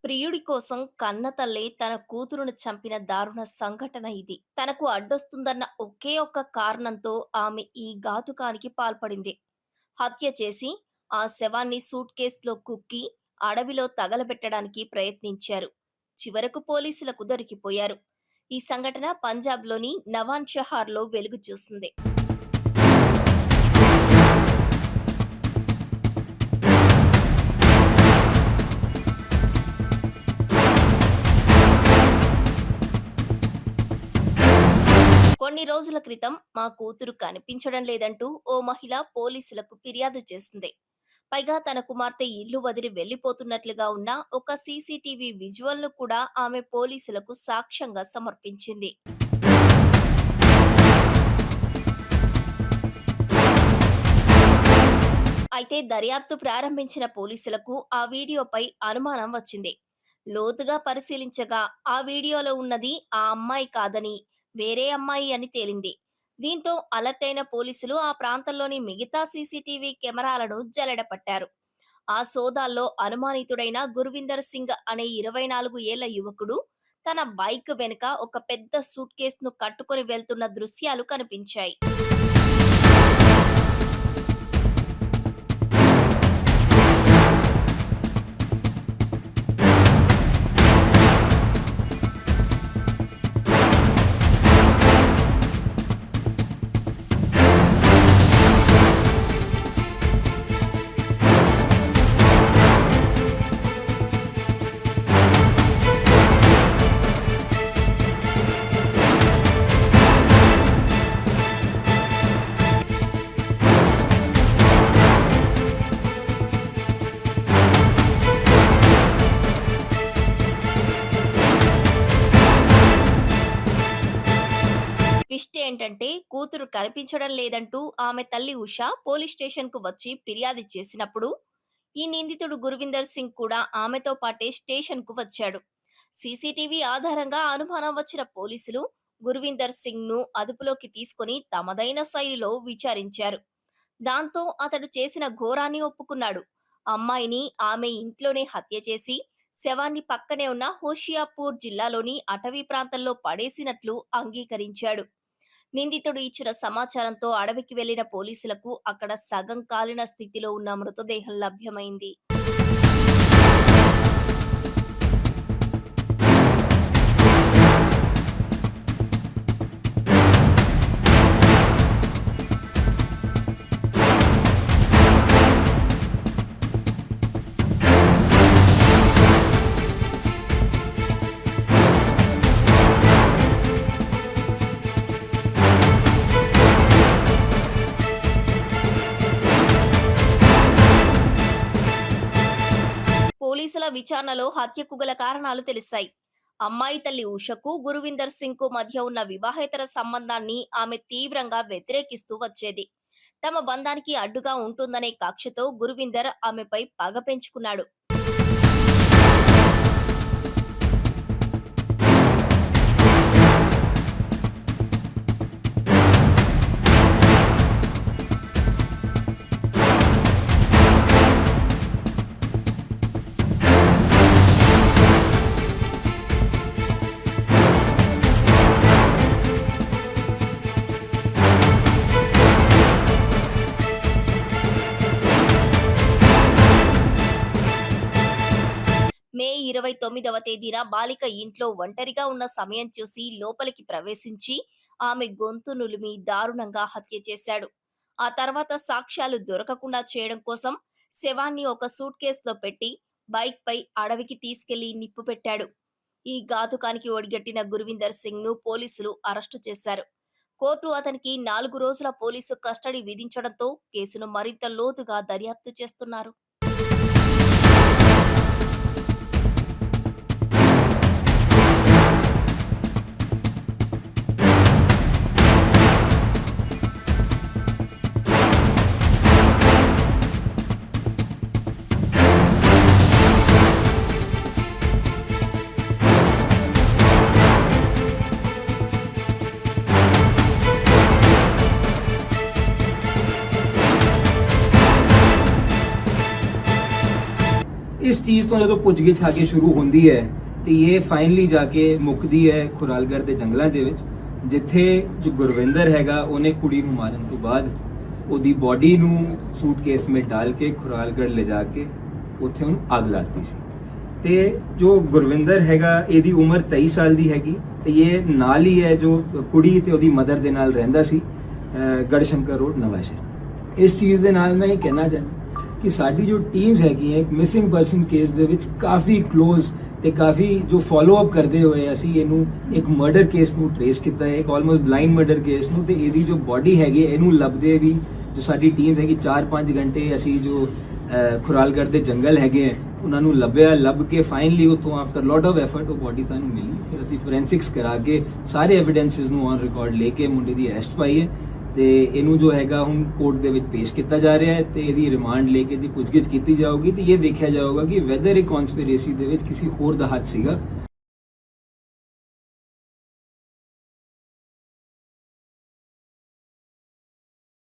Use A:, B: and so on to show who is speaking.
A: ప్రియుడి కోసం కన్నతల్లే తన కూతురును చంపిన దారుణ సంఘటన ఇది. తనకు అడ్డొస్తుందన్న ఒకే ఒక్క కారణంతో ఆమె ఈ ఘాతుకానికి పాల్పడింది. హత్య చేసి ఆ శవాన్ని సూట్ కేస్‌లో కుక్కి అడవిలో తగలబెట్టడానికి ప్రయత్నించారు. చివరకు పోలీసులకు దొరికిపోయారు. ఈ సంఘటన పంజాబ్‌లోని నవాన్ షహార్‌లో వెలుగు చూసింది. కొన్ని రోజుల క్రితం మా కూతురు కనిపించడం లేదంటూ ఓ మహిళ పోలీసులకు ఫిర్యాదు చేసింది. పైగా తన కుమార్తె ఇల్లు వదిలి వెళ్లిపోతున్నట్లుగా ఉన్న ఒక సీసీటీవీ విజువల్‌ను కూడా ఆమె పోలీసులకు సాక్ష్యంగా సమర్పించింది. అయితే దర్యాప్తు ప్రారంభించిన పోలీసులకు ఆ వీడియోపై అనుమానం వచ్చింది. లోతుగా పరిశీలించగా ఆ వీడియోలో ఉన్నది ఆ అమ్మాయి కాదని వేరే అమ్మాయి అని తేలింది. దీంతో అలర్ట్ అయిన పోలీసులు ఆ ప్రాంతంలోని మిగతా సీసీటీవీ కెమెరాలను జల్లెడపట్టారు. ఆ సోదాల్లో అనుమానితుడైన గుర్విందర్ సింగ్ అనే 24 ఏళ్ల యువకుడు తన బైక్ వెనుక ఒక పెద్ద సూట్ కేసును కట్టుకొని వెళ్తున్న దృశ్యాలు కనిపించాయి. ట్విస్ట్ ఏంటంటే కూతురు కనిపించడం లేదంటూ ఆమె తల్లి ఉష పోలీస్ స్టేషన్‌కు వచ్చి ఫిర్యాదు చేసినప్పుడు, ఈ నిందితుడు గుర్విందర్ సింగ్ కూడా ఆమెతో పాటే స్టేషన్‌కు వచ్చాడు. సీసీటీవీ ఆధారంగా అనుమానం వచ్చిన పోలీసులు గుర్విందర్ సింగ్‌ను అదుపులోకి తీసుకొని తమదైన శైలిలో విచారించారు. దాంతో అతడు చేసిన ఘోరాన్ని ఒప్పుకున్నాడు. అమ్మాయిని ఆమె ఇంట్లోనే హత్య చేసి, శవాన్ని పక్కనే ఉన్న హోషియాపూర్ జిల్లాలోని అటవీ ప్రాంతంలో పడేసినట్లు అంగీకరించాడు. నిందితుడు ఇచ్చిన సమాచారంతో అడవికి వెళ్లిన పోలీసులకు అక్కడ సగం కాలిన స్థితిలో ఉన్న మృతదేహం లభ్యమైంది. పోలీసుల విచారణలో హత్యకు గల కారణాలు తెలిశాయి. అమ్మాయి తల్లి ఉషకు, గురువిందర్ సింగ్‌కు మధ్య ఉన్న వివాహేతర సంబంధాన్ని ఆమె తీవ్రంగా వ్యతిరేకిస్తూ వచ్చేది. తమ బంధానికి అడ్డుగా ఉంటుందనే కక్షతో గురువిందర్ ఆమెపై పగ పెంచుకున్నాడు. మే 29వ తేదీన బాలిక ఇంట్లో ఒంటరిగా ఉన్న సమయం చూసి లోపలికి ప్రవేశించి ఆమె గొంతు నులిమి దారుణంగా హత్య చేశాడు. ఆ తర్వాత సాక్ష్యాలు దొరకకుండా చేయడం కోసం శవాన్ని ఒక సూట్ కేసులో పెట్టి బైక్ పై అడవికి తీసుకెళ్లి నిప్పు పెట్టాడు. ఈ ఘాతుకానికి ఒడిగట్టిన గుర్విందర్ సింగ్ ను పోలీసులు అరెస్టు చేశారు. కోర్టు అతనికి 4 రోజుల పోలీసు కస్టడీ విధించడంతో కేసును మరింత లోతుగా దర్యాప్తు చేస్తున్నారు.
B: ਚੀਜ਼ ਤੋਂ ਜਦੋਂ ਪੁੱਛਗਿੱਛ ਆ ਕੇ ਸ਼ੁਰੂ ਹੁੰਦੀ ਹੈ ਤੇ ਇਹ ਫਾਈਨਲੀ ਜਾ ਕੇ ਮੁੱਕਦੀ ਹੈ ਖੁਰਾਲਗੜ੍ਹ ਦੇ ਜੰਗਲਾਂ ਦੇ ਵਿੱਚ, ਜਿੱਥੇ ਜੋ ਗੁਰਵਿੰਦਰ ਹੈਗਾ ਉਹਨੇ ਕੁੜੀ ਨੂੰ ਮਾਰਨ ਤੋਂ ਬਾਅਦ ਉਹਦੀ ਬਾਡੀ ਨੂੰ ਸੂਟਕੇਸ ਵਿੱਚ ਡਾਲ ਕੇ ਖੁਰਾਲਗੜ੍ਹ ਲੈ ਜਾ ਕੇ ਉੱਥੇ ਉਹਨੂੰ ਅੱਗ ਲਾਤੀ ਸੀ। ਤੇ ਜੋ ਗੁਰਵਿੰਦਰ ਹੈਗਾ ਇਹਦੀ ਉਮਰ 23 ਸਾਲ ਦੀ ਹੈਗੀ ਤੇ ਇਹ ਨਾਲ ਹੀ ਹੈ ਜੋ ਕੁੜੀ ਤੇ ਉਹਦੀ ਮਦਰ ਦੇ ਨਾਲ ਰਹਿੰਦਾ ਸੀ ਗੜਸ਼ੰਕਰ ਰੋਡ ਨਵਾਂਸ਼ਹਿਰ। ਇਸ ਚੀਜ਼ ਦੇ ਨਾਲ ਮੈਂ ਇਹ ਕਹਿਣਾ ਚਾਹੁੰਦਾ ਕਿ ਸਾਡੀ ਜੋ ਟੀਮਸ ਹੈਗੀਆਂ ਇੱਕ ਮਿਸਿੰਗ ਪਰਸਨ ਕੇਸ ਦੇ ਵਿੱਚ ਕਾਫੀ ਕਲੋਜ਼ ਤੇ ਕਾਫੀ ਜੋ ਫਾਲੋ ਅਪ ਕਰਦੇ ਹੋਏ ਅਸੀਂ ਇਹਨੂੰ ਇੱਕ ਮਰਡਰ ਕੇਸ ਨੂੰ ਟ੍ਰੇਸ ਕੀਤਾ ਹੈ, ਇੱਕ ਆਲਮੋਸਟ ਬਲਾਈਂਡ ਮਰਡਰ ਕੇਸ ਨੂੰ, ਤੇ ਇਹਦੀ ਜੋ ਬਾਡੀ ਹੈਗੀ ਇਹਨੂੰ ਲੱਭਦੇ ਵੀ ਜੋ ਸਾਡੀ ਟੀਮ ਹੈਗੀ 4-5 ਘੰਟੇ ਅਸੀਂ ਜੋ ਖੁਰਾਲਗੜ੍ਹ ਦੇ ਜੰਗਲ ਹੈਗੇ ਹੈ ਉਹਨਾਂ ਨੂੰ ਲੱਭਿਆ, ਲੱਭ ਕੇ ਫਾਈਨਲੀ ਉੱਥੋਂ ਆਫਟਰ ਲੋਟ ਆਫ ਐਫਰਟ ਉਹ ਬਾਡੀ ਸਾਨੂੰ ਮਿਲੀ। ਫਿਰ ਅਸੀਂ ਫੋਰੈਂਸਿਕਸ ਕਰਾ ਕੇ ਸਾਰੇ ਐਵੀਡੈਂਸਿਸ ਨੂੰ ਔਨ ਰਿਕਾਰਡ ਲੈ ਕੇ ਮੁੰਡੇ ਦੀ ਅਰੈਸਟ ਪਾਈ ਹੈ ਤੇ ਇਹਨੂੰ ਜੋ ਹੈਗਾ ਹੁਣ ਕੋਰਟ ਦੇ ਵਿੱਚ ਪੇਸ਼ ਕੀਤਾ ਜਾ ਰਿਹਾ ਹੈ ਤੇ ਇਹਦੀ ਰਿਮਾਂਡ ਲੈ ਕੇ ਦੀ ਪੁੱਛਗਿੱਛ ਕੀਤੀ ਜਾਊਗੀ ਤੇ ਇਹ ਦੇਖਿਆ ਜਾਊਗਾ ਕਿ ਵੈਦਰ ਇਹ ਕਨਸਪੀਰੇਸੀ ਦੇ ਵਿੱਚ ਕਿਸੇ ਹੋਰ ਦਾ ਹੱਥ ਸੀਗਾ